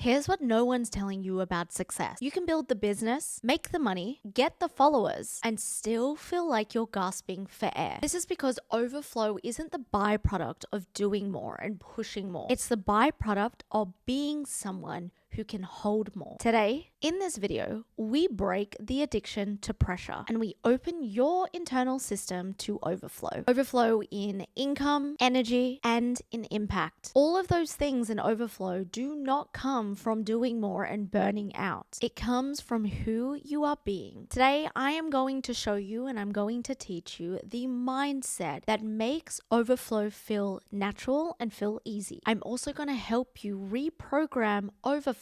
Here's what no one's telling you about success. You can build the business, make the money, get the followers, and still feel like you're gasping for air. This is because overflow isn't the byproduct of doing more and pushing more. It's the byproduct of being someone who can hold more. Today, in this video, we break the addiction to pressure and we open your internal system to overflow. Overflow in income, energy, and in impact. All of those things in overflow do not come from doing more and burning out. It comes from who you are being. Today, I am going to show you and I'm going to teach you the mindset that makes overflow feel natural and feel easy. I'm also going to help you reprogram overflow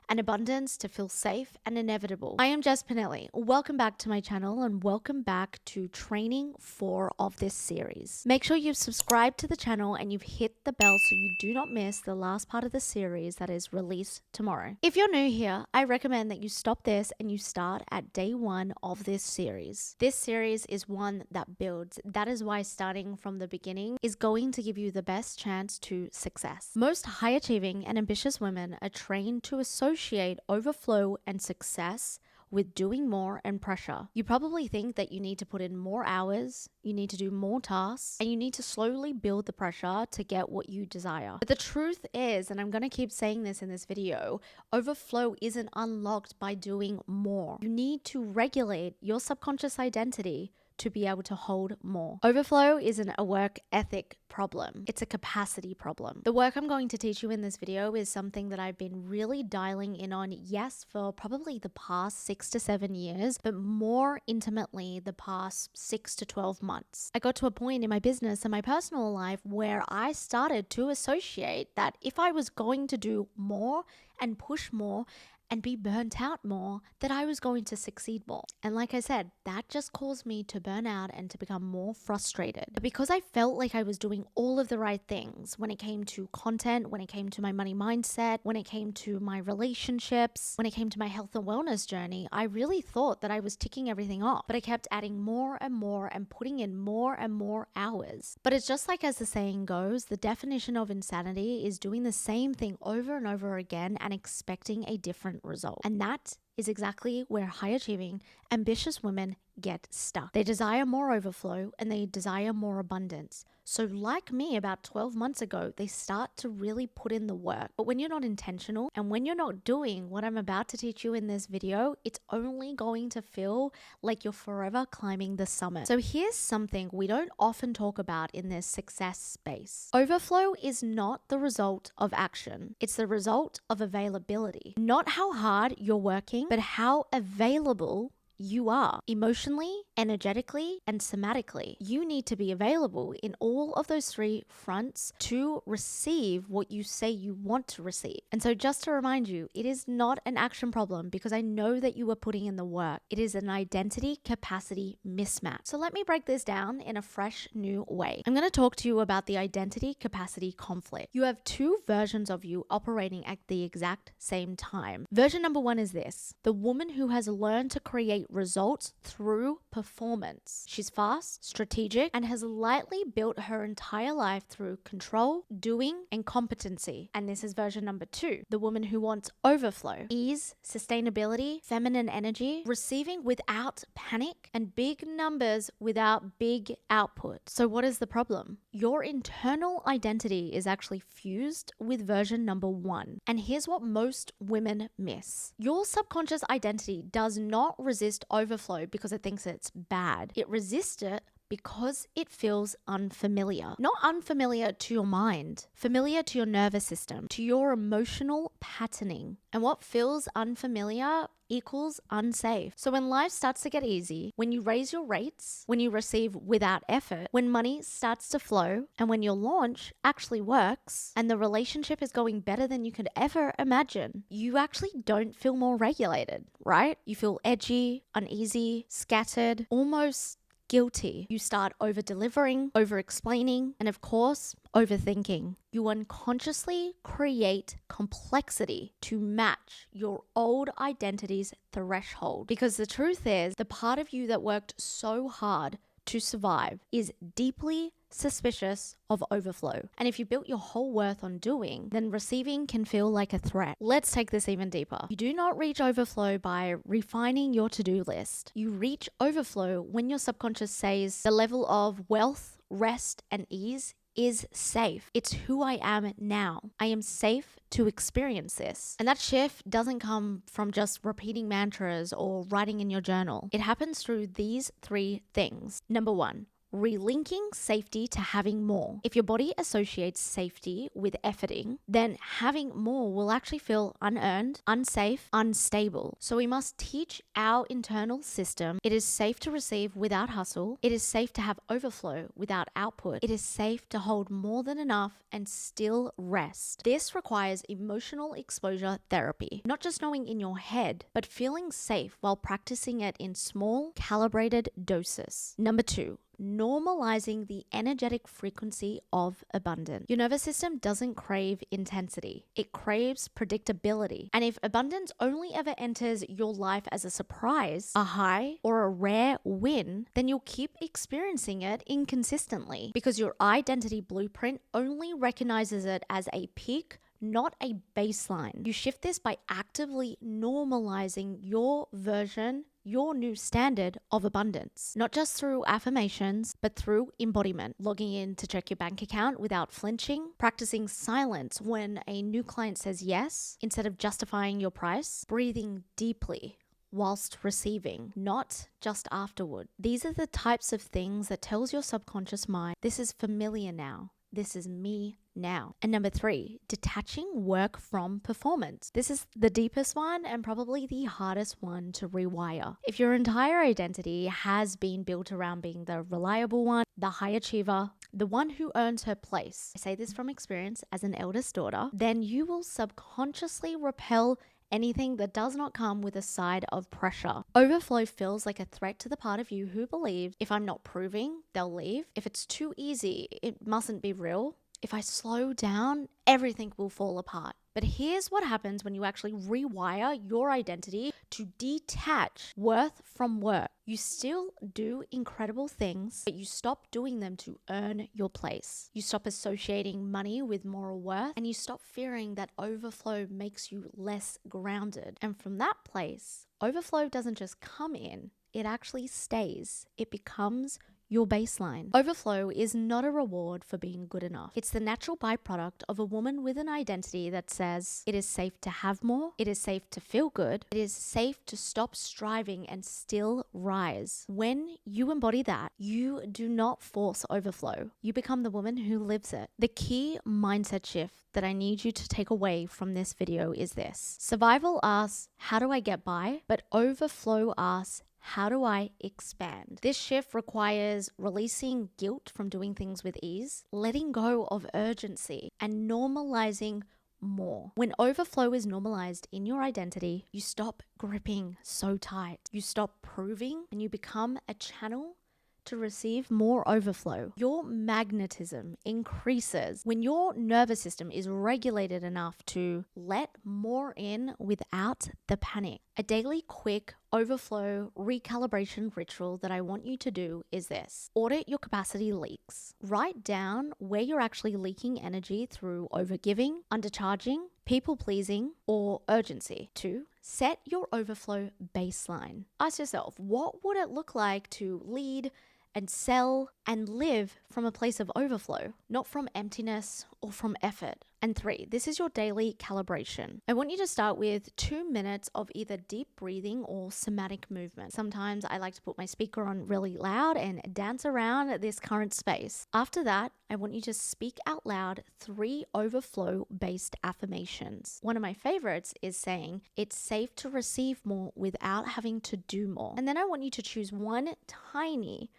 and abundance to feel safe and inevitable. I am Jess Pinili. Welcome back to my channel and welcome back to training 4 of this series. Make sure you've subscribed to the channel and you've hit the bell so you do not miss the last part of the series that is released tomorrow. If you're new here, I recommend that you stop this and you start at day 1 of this series. This series is one that builds. That is why starting from the beginning is going to give you the best chance to success. Most high achieving and ambitious women are trained to associate overflow and success with doing more and pressure. You probably think that you need to put in more hours, you need to do more tasks, and you need to slowly build the pressure to get what you desire. But the truth is, and I'm going to keep saying this in this video, overflow isn't unlocked by doing more. You need to regulate your subconscious identity to be able to hold more. Overflow isn't a work ethic problem. It's a capacity problem. The work I'm going to teach you in this video is something that I've been really dialing in on, yes, for probably the past 6 to 7 years, but more intimately the past 6 to 12 months. I got to a point in my business and my personal life where I started to associate that if I was going to do more and push more and be burnt out more, that I was going to succeed more. And like I said, that just caused me to burn out and to become more frustrated. But because I felt like I was doing all of the right things when it came to content, when it came to my money mindset, when it came to my relationships, when it came to my health and wellness journey, I really thought that I was ticking everything off. But I kept adding more and more and putting in more and more hours. But it's just like as the saying goes, the definition of insanity is doing the same thing over and over again and expecting a different result. And that is exactly where high achieving, ambitious women get stuck. They desire more overflow and they desire more abundance. So like me about 12 months ago, they start to really put in the work. But when you're not intentional and when you're not doing what I'm about to teach you in this video, it's only going to feel like you're forever climbing the summit. So here's something we don't often talk about in this success space. Overflow is not the result of action. It's the result of availability. Not how hard you're working, but how available you are emotionally, energetically, and somatically. You need to be available in all of those 3 fronts to receive what you say you want to receive. And so just to remind you, it is not an action problem because I know that you are putting in the work. It is an identity capacity mismatch. So let me break this down in a fresh new way. I'm going to talk to you about the identity capacity conflict. You have 2 versions of you operating at the exact same time. Version number 1 is this: the woman who has learned to create results through performance. She's fast, strategic, and has lightly built her entire life through control, doing, and competency. And this is version number 2, the woman who wants overflow, ease, sustainability, feminine energy, receiving without panic, and big numbers without big output. So what is the problem? Your internal identity is actually fused with version number 1. And here's what most women miss. Your subconscious identity does not resist overflow because it thinks it's bad. It resists it because it feels unfamiliar. Not unfamiliar to your mind, familiar to your nervous system, to your emotional patterning. And what feels unfamiliar equals unsafe. So when life starts to get easy, when you raise your rates, when you receive without effort, when money starts to flow, and when your launch actually works, and the relationship is going better than you could ever imagine, you actually don't feel more regulated, right? You feel edgy, uneasy, scattered, almost guilty. You start over-delivering, over-explaining, and of course, overthinking. You unconsciously create complexity to match your old identity's threshold. Because the truth is, the part of you that worked so hard to survive is deeply suspicious of overflow. And if you built your whole worth on doing, then receiving can feel like a threat. Let's take this even deeper. You do not reach overflow by refining your to-do list. You reach overflow when your subconscious says the level of wealth, rest, and ease is safe. It's who I am now. I am safe to experience this. And that shift doesn't come from just repeating mantras or writing in your journal. It happens through these 3 things. Number 1, relinking safety to having more. If your body associates safety with efforting, then having more will actually feel unearned, unsafe, unstable. So we must teach our internal system it is safe to receive without hustle. It is safe to have overflow without output. It is safe to hold more than enough and still rest. This requires emotional exposure therapy, not just knowing in your head, but feeling safe while practicing it in small, calibrated doses. Number 2, normalizing the energetic frequency of abundance. Your nervous system doesn't crave intensity. It craves predictability. And if abundance only ever enters your life as a surprise, a high, or a rare win, then you'll keep experiencing it inconsistently because your identity blueprint only recognizes it as a peak, not a baseline. You shift this by actively normalizing your version, your new standard of abundance, not just through affirmations, but through embodiment, logging in to check your bank account without flinching, practicing silence when a new client says yes, instead of justifying your price, breathing deeply whilst receiving, not just afterward. These are the types of things that tells your subconscious mind, this is familiar now. This is me now. And number 3, detaching work from performance. This is the deepest one and probably the hardest one to rewire. If your entire identity has been built around being the reliable one, the high achiever, the one who earns her place, I say this from experience as an eldest daughter, then you will subconsciously repel anything that does not come with a side of pressure. Overflow feels like a threat to the part of you who believes if I'm not proving, they'll leave. If it's too easy, it mustn't be real. If I slow down, everything will fall apart. But here's what happens when you actually rewire your identity to detach worth from work. You still do incredible things, but you stop doing them to earn your place. You stop associating money with moral worth, and you stop fearing that overflow makes you less grounded. And from that place, overflow doesn't just come in, it actually stays. It becomes your baseline. Overflow is not a reward for being good enough. It's the natural byproduct of a woman with an identity that says it is safe to have more, it is safe to feel good, it is safe to stop striving and still rise. When you embody that, you do not force overflow. You become the woman who lives it. The key mindset shift that I need you to take away from this video is this. Survival asks, how do I get by? But overflow asks, how do I expand? This shift requires releasing guilt from doing things with ease, letting go of urgency, and normalizing more. When overflow is normalized in your identity, you stop gripping so tight. You stop proving and you become a channel to receive more overflow. Your magnetism increases when your nervous system is regulated enough to let more in without the panic. A daily quick overflow recalibration ritual that I want you to do is this. Audit your capacity leaks. Write down where you're actually leaking energy through overgiving, undercharging, people pleasing, or urgency. 2, set your overflow baseline. Ask yourself, what would it look like to lead and sell and live from a place of overflow, not from emptiness or from effort? And 3, this is your daily calibration. I want you to start with 2 minutes of either deep breathing or somatic movement. Sometimes I like to put my speaker on really loud and dance around this current space. After that, I want you to speak out loud 3 overflow-based affirmations. One of my favorites is saying, it's safe to receive more without having to do more. And then I want you to choose one tiny,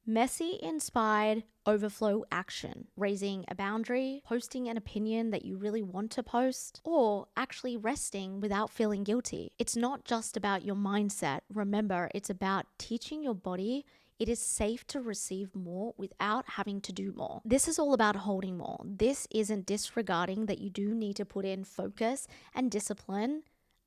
messy inspired overflow action, raising a boundary, posting an opinion that you really want to post, or actually resting without feeling guilty. It's not just about your mindset. Remember, it's about teaching your body it is safe to receive more without having to do more. This is all about holding more. This isn't disregarding that you do need to put in focus and discipline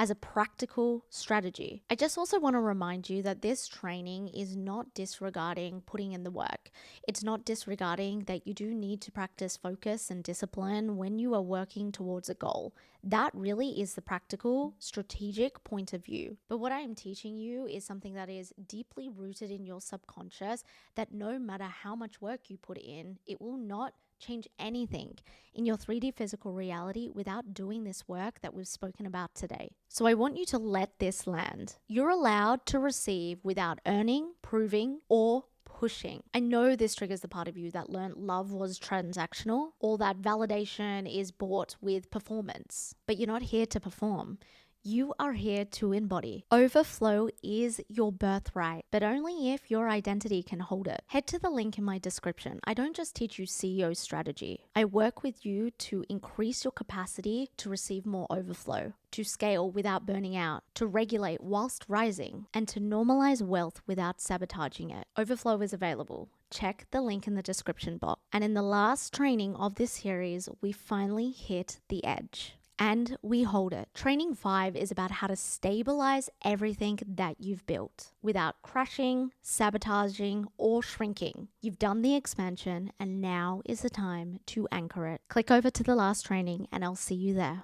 as a practical strategy. I just also want to remind you that this training is not disregarding putting in the work. It's not disregarding that you do need to practice focus and discipline when you are working towards a goal. That really is the practical, strategic point of view. But what I am teaching you is something that is deeply rooted in your subconscious, that no matter how much work you put in, it will not change anything in your 3D physical reality without doing this work that we've spoken about today. So I want you to let this land. You're allowed to receive without earning, proving, or pushing. I know this triggers the part of you that learned love was transactional, or that validation is bought with performance. But you're not here to perform. You are here to embody. Overflow is your birthright, but only if your identity can hold it. Head to the link in my description. I don't just teach you CEO strategy. I work with you to increase your capacity to receive more overflow, to scale without burning out, to regulate whilst rising, and to normalize wealth without sabotaging it. Overflow is available. Check the link in the description box. And in the last training of this series, we finally hit the edge. And we hold it. Training 5 is about how to stabilize everything that you've built without crashing, sabotaging, or shrinking. You've done the expansion, and now is the time to anchor it. Click over to the last training, and I'll see you there.